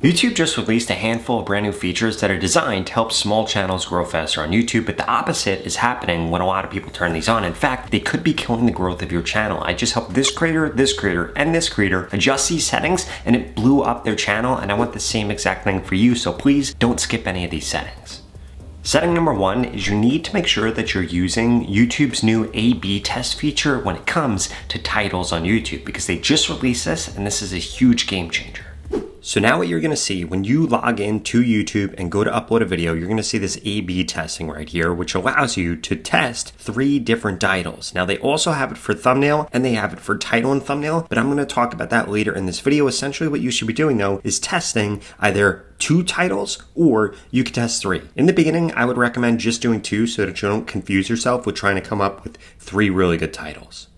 YouTube just released a handful of brand new features that are designed to help small channels grow faster on YouTube, but the opposite is happening when a lot of people turn these on. In fact, they could be killing the growth of your channel. I just helped this creator, and this creator adjust these settings, and it blew up their channel, and I want the same exact thing for you, so please don't skip any of these settings. Setting number one is you need to make sure that you're using YouTube's new A/B test feature when it comes to titles on YouTube, because they just released this, and this is a huge game changer. So now what you're going to see when you log in to YouTube and go to upload a video, you're going to see this A/B testing right here, which allows you to test 3 different titles. Now they also have it for thumbnail and they have it for title and thumbnail, but I'm going to talk about that later in this video. Essentially what you should be doing though is testing either 2 titles or you could test 3. In the beginning, I would recommend just doing 2 so that you don't confuse yourself with trying to come up with 3 really good titles.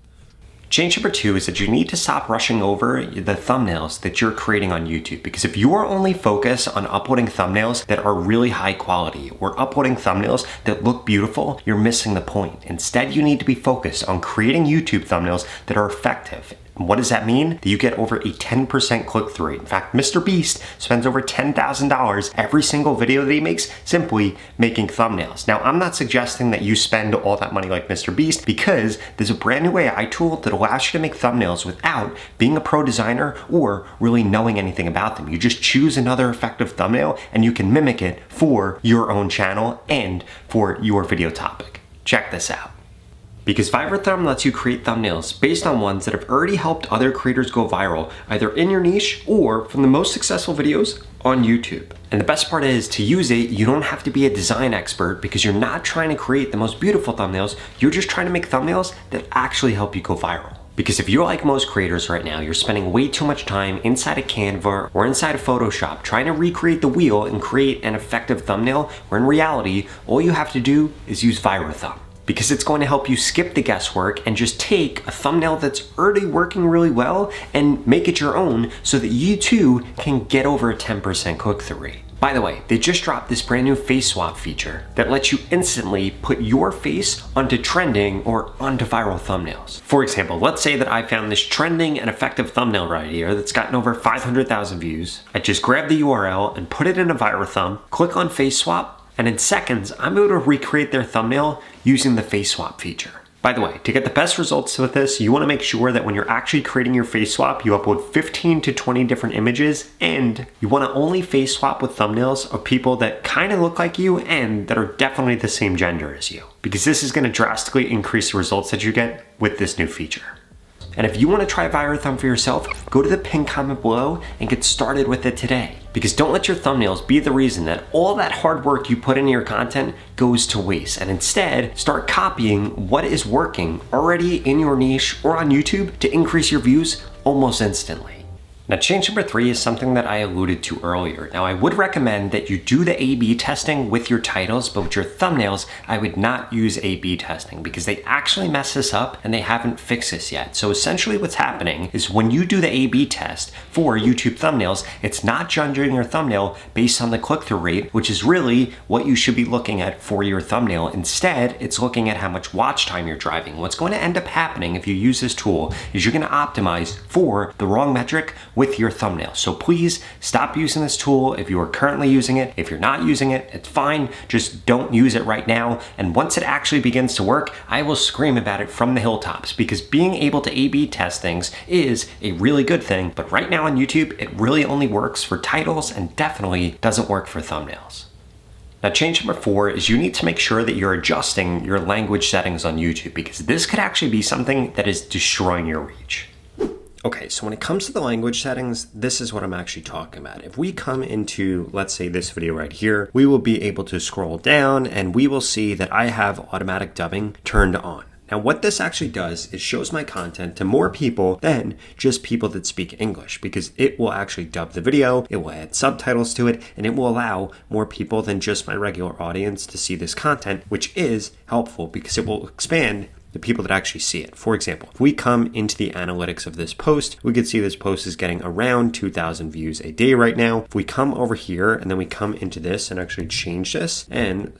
Change number 2 is that you need to stop rushing over the thumbnails that you're creating on YouTube, because if you are only focused on uploading thumbnails that are really high quality or uploading thumbnails that look beautiful, you're missing the point. Instead, you need to be focused on creating YouTube thumbnails that are effective. What does that mean? That you get over a 10% click-through rate. In fact, Mr. Beast spends over $10,000 every single video that he makes simply making thumbnails. Now, I'm not suggesting that you spend all that money like Mr. Beast, because there's a brand new AI tool that allows you to make thumbnails without being a pro designer or really knowing anything about them. You just choose another effective thumbnail and you can mimic it for your own channel and for your video topic. Check this out. Because VibraThumb lets you create thumbnails based on ones that have already helped other creators go viral, either in your niche or from the most successful videos on YouTube. And the best part is, to use it, you don't have to be a design expert, because you're not trying to create the most beautiful thumbnails, you're just trying to make thumbnails that actually help you go viral. Because if you're like most creators right now, you're spending way too much time inside of Canva or inside of Photoshop trying to recreate the wheel and create an effective thumbnail, where in reality, all you have to do is use VibraThumb. Because it's going to help you skip the guesswork and just take a thumbnail that's already working really well and make it your own, so that you too can get over a 10% click-through rate. By the way, they just dropped this brand new face swap feature that lets you instantly put your face onto trending or onto viral thumbnails. For example, let's say that I found this trending and effective thumbnail right here that's gotten over 500,000 views. I just grab the URL and put it in a VibraThumb, click on face swap, and in seconds, I'm able to recreate their thumbnail using the face swap feature. By the way, to get the best results with this, you want to make sure that when you're actually creating your face swap, you upload 15 to 20 different images, and you want to only face swap with thumbnails of people that kind of look like you and that are definitely the same gender as you, because this is going to drastically increase the results that you get with this new feature. And if you want to try VibraThumb for yourself, go to the pinned comment below and get started with it today. Because don't let your thumbnails be the reason that all that hard work you put into your content goes to waste. And instead, start copying what is working already in your niche or on YouTube to increase your views almost instantly. Now, change number 3 is something that I alluded to earlier. Now, I would recommend that you do the A/B testing with your titles, but with your thumbnails, I would not use A/B testing, because they actually mess this up and they haven't fixed this yet. So essentially what's happening is when you do the A/B test for YouTube thumbnails, it's not judging your thumbnail based on the click-through rate, which is really what you should be looking at for your thumbnail. Instead, it's looking at how much watch time you're driving. What's going to end up happening if you use this tool is you're going to optimize for the wrong metric with your thumbnail. So please stop using this tool if you are currently using it. If you're not using it, it's fine. Just don't use it right now. And once it actually begins to work, I will scream about it from the hilltops, because being able to A/B test things is a really good thing. But right now on YouTube, it really only works for titles and definitely doesn't work for thumbnails. Now, change number 4 is you need to make sure that you're adjusting your language settings on YouTube, because this could actually be something that is destroying your reach. Okay, so when it comes to the language settings, this is what I'm actually talking about. If we come into, let's say, this video right here, we will be able to scroll down and we will see that I have automatic dubbing turned on. Now, what this actually does is shows my content to more people than just people that speak English, because it will actually dub the video, it will add subtitles to it, and it will allow more people than just my regular audience to see this content, which is helpful because it will expand the people that actually see it. For example, if we come into the analytics of this post, we could see this post is getting around 2,000 views a day right now. If we come over here and then we come into this and actually change this, and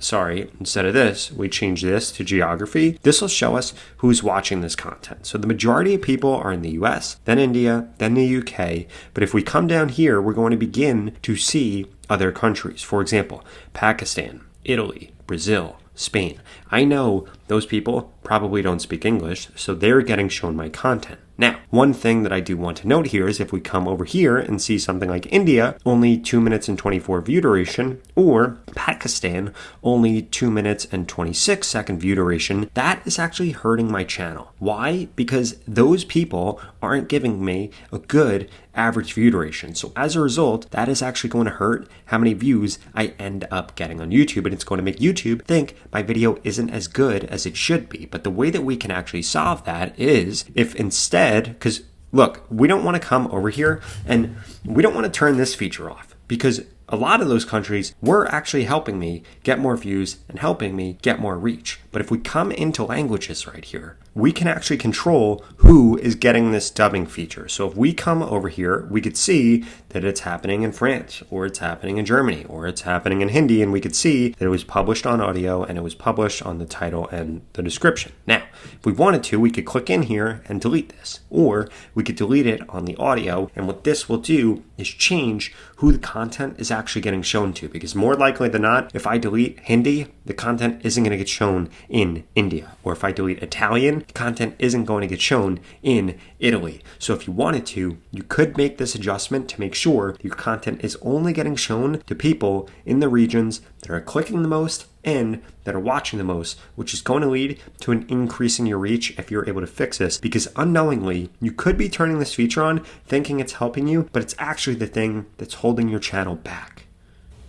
instead of this, we change this to geography, this will show us who's watching this content. So the majority of people are in the US, then India, then the UK. But if we come down here, we're going to begin to see other countries. For example, Pakistan, Italy, Brazil, Spain. I know those people probably don't speak English, so they're getting shown my content. Now, one thing that I do want to note here is if we come over here and see something like India, only 2 minutes and 24 view duration, or Pakistan, only 2 minutes and 26 second view duration, that is actually hurting my channel. Why? Because those people aren't giving me a good average view duration. So as a result, that is actually going to hurt how many views I end up getting on YouTube, and it's going to make YouTube think my video isn't as good as it should be. But the way that we can actually solve that is if instead, because look, we don't want to come over here and we don't want to turn this feature off, because a lot of those countries were actually helping me get more views and helping me get more reach. But if we come into languages right here, we can actually control who is getting this dubbing feature. So if we come over here, we could see that it's happening in France, or it's happening in Germany, or it's happening in Hindi, and we could see that it was published on audio and it was published on the title and the description. Now, if we wanted to, we could click in here and delete this, or we could delete it on the audio. And what this will do is change who the content is actually getting shown to, because more likely than not, if I delete Hindi, the content isn't going to get shown in India. Or if I delete Italian, content isn't going to get shown in Italy. So if you wanted to, you could make this adjustment to make sure your content is only getting shown to people in the regions that are clicking the most and that are watching the most, which is going to lead to an increase in your reach if you're able to fix this, because unknowingly you could be turning this feature on thinking it's helping you, but it's actually the thing that's holding your channel back.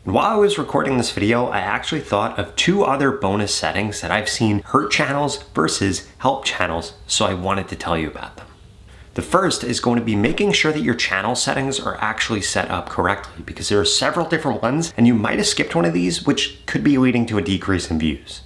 While I was recording this video, I actually thought of 2 other bonus settings that I've seen hurt channels versus help channels, so I wanted to tell you about them. The first is going to be making sure that your channel settings are actually set up correctly, because there are several different ones and you might have skipped one of these, which could be leading to a decrease in views.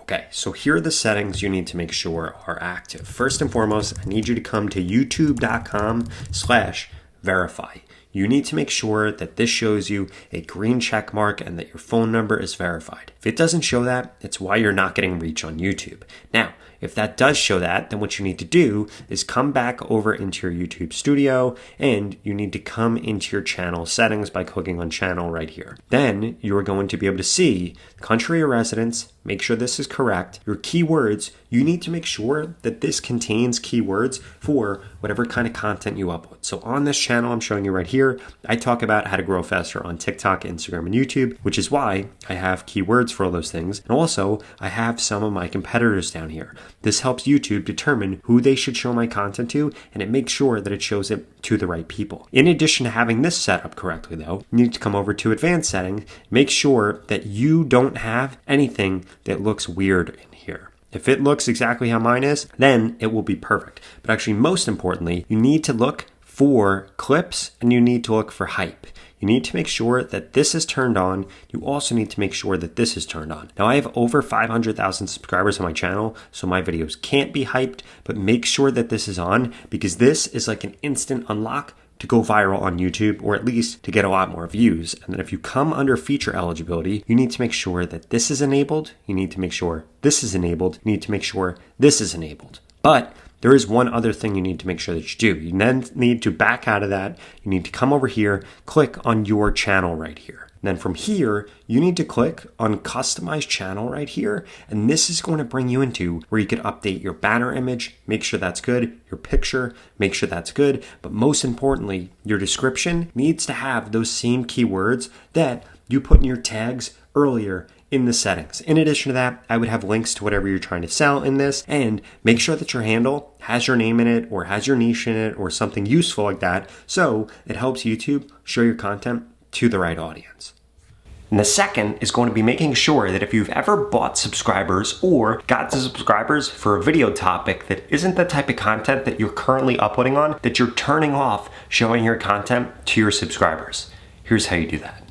Okay, so here are the settings you need to make sure are active. First and foremost, I need you to come to youtube.com/verify. You need to make sure that this shows you a green check mark and that your phone number is verified. If it doesn't show that, it's why you're not getting reach on YouTube. Now, if that does show that, then what you need to do is come back over into your YouTube studio and you need to come into your channel settings by clicking on channel right here. Then you are going to be able to see country of residence, make sure this is correct. Your keywords, you need to make sure that this contains keywords for whatever kind of content you upload. So on this channel I'm showing you right here, I talk about how to grow faster on TikTok, Instagram, and YouTube, which is why I have keywords for all those things. And also I have some of my competitors down here. This helps YouTube determine who they should show my content to, and it makes sure that it shows it to the right people. In addition to having this set up correctly though, you need to come over to advanced settings, make sure that you don't have anything that looks weird in here. If it looks exactly how mine is, then it will be perfect. But actually, most importantly, you need to look for clips and you need to look for hype. You need to make sure that this is turned on. You also need to make sure that this is turned on. Now I have over 500,000 subscribers on my channel, so my videos can't be hyped, but make sure that this is on, because this is like an instant unlock to go viral on YouTube, or at least to get a lot more views. And then if you come under feature eligibility, you need to make sure that this is enabled. You need to make sure this is enabled. You need to make sure this is enabled. But there is one other thing you need to make sure that you do. You then need to back out of that. You need to come over here, click on your channel right here. And then from here, you need to click on customize channel right here. And this is going to bring you into where you can update your banner image, make sure that's good, your picture, make sure that's good. But most importantly, your description needs to have those same keywords that you put in your tags earlier in the settings. In addition to that, I would have links to whatever you're trying to sell in this, and make sure that your handle has your name in it or has your niche in it or something useful like that, so it helps YouTube show your content to the right audience. And the second is going to be making sure that if you've ever bought subscribers or got subscribers for a video topic that isn't the type of content that you're currently uploading on, that you're turning off showing your content to your subscribers. Here's how you do that.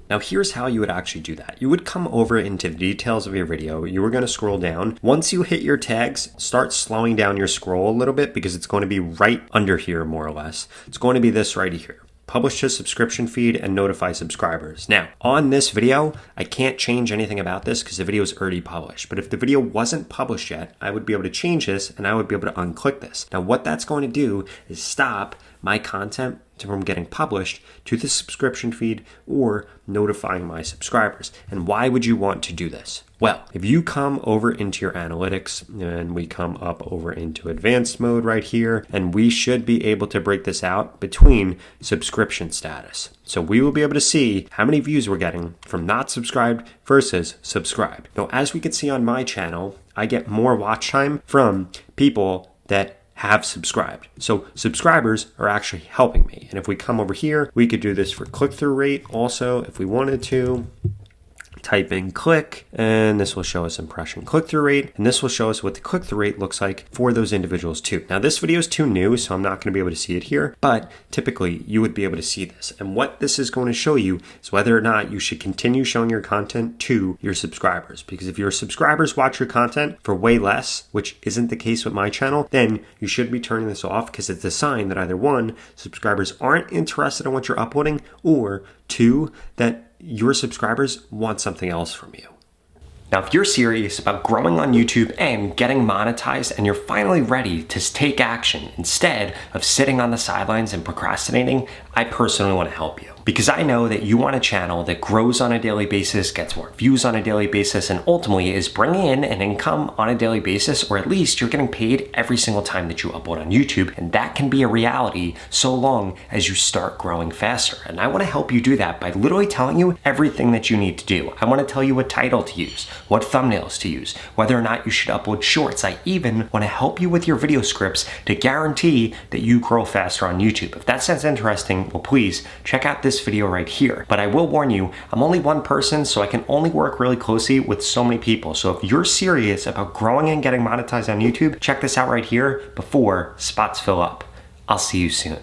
Now here's how you would actually do that. You would come over into the details of your video. You were going to scroll down. Once you hit your tags, start slowing down your scroll a little bit because it's going to be right under here more or less. It's going to be this right here. Publish to subscription feed and notify subscribers. Now, on this video, I can't change anything about this because the video is already published. But if the video wasn't published yet, I would be able to change this and I would be able to unclick this. Now, what that's going to do is stop my content from getting published to the subscription feed or notifying my subscribers. And why would you want to do this? Well, if you come over into your analytics and we come up over into advanced mode right here, and we should be able to break this out between subscription status. So we will be able to see how many views we're getting from not subscribed versus subscribed. Now, as we can see on my channel, I get more watch time from people that have subscribed. So subscribers are actually helping me. And if we come over here, we could do this for click-through rate also if we wanted to. Type in click, and this will show us impression click-through rate, and this will show us what the click-through rate looks like for those individuals too. Now this video is too new, so I'm not going to be able to see it here, but typically you would be able to see this. And what this is going to show you is whether or not you should continue showing your content to your subscribers. Because if your subscribers watch your content for way less, which isn't the case with my channel, then you should be turning this off because it's a sign that either one, subscribers aren't interested in what you're uploading, or two, that your subscribers want something else from you. Now, if you're serious about growing on YouTube and getting monetized and you're finally ready to take action instead of sitting on the sidelines and procrastinating, I personally want to help you. Because I know that you want a channel that grows on a daily basis, gets more views on a daily basis, and ultimately is bringing in an income on a daily basis, or at least you're getting paid every single time that you upload on YouTube. And that can be a reality so long as you start growing faster. And I want to help you do that by literally telling you everything that you need to do. I want to tell you what title to use, what thumbnails to use, whether or not you should upload shorts. I even want to help you with your video scripts to guarantee that you grow faster on YouTube. If that sounds interesting, well, please check out this video right here. But I will warn you, I'm only one person, so I can only work really closely with so many people. So if you're serious about growing and getting monetized on YouTube, check this out right here before spots fill up. I'll see you soon.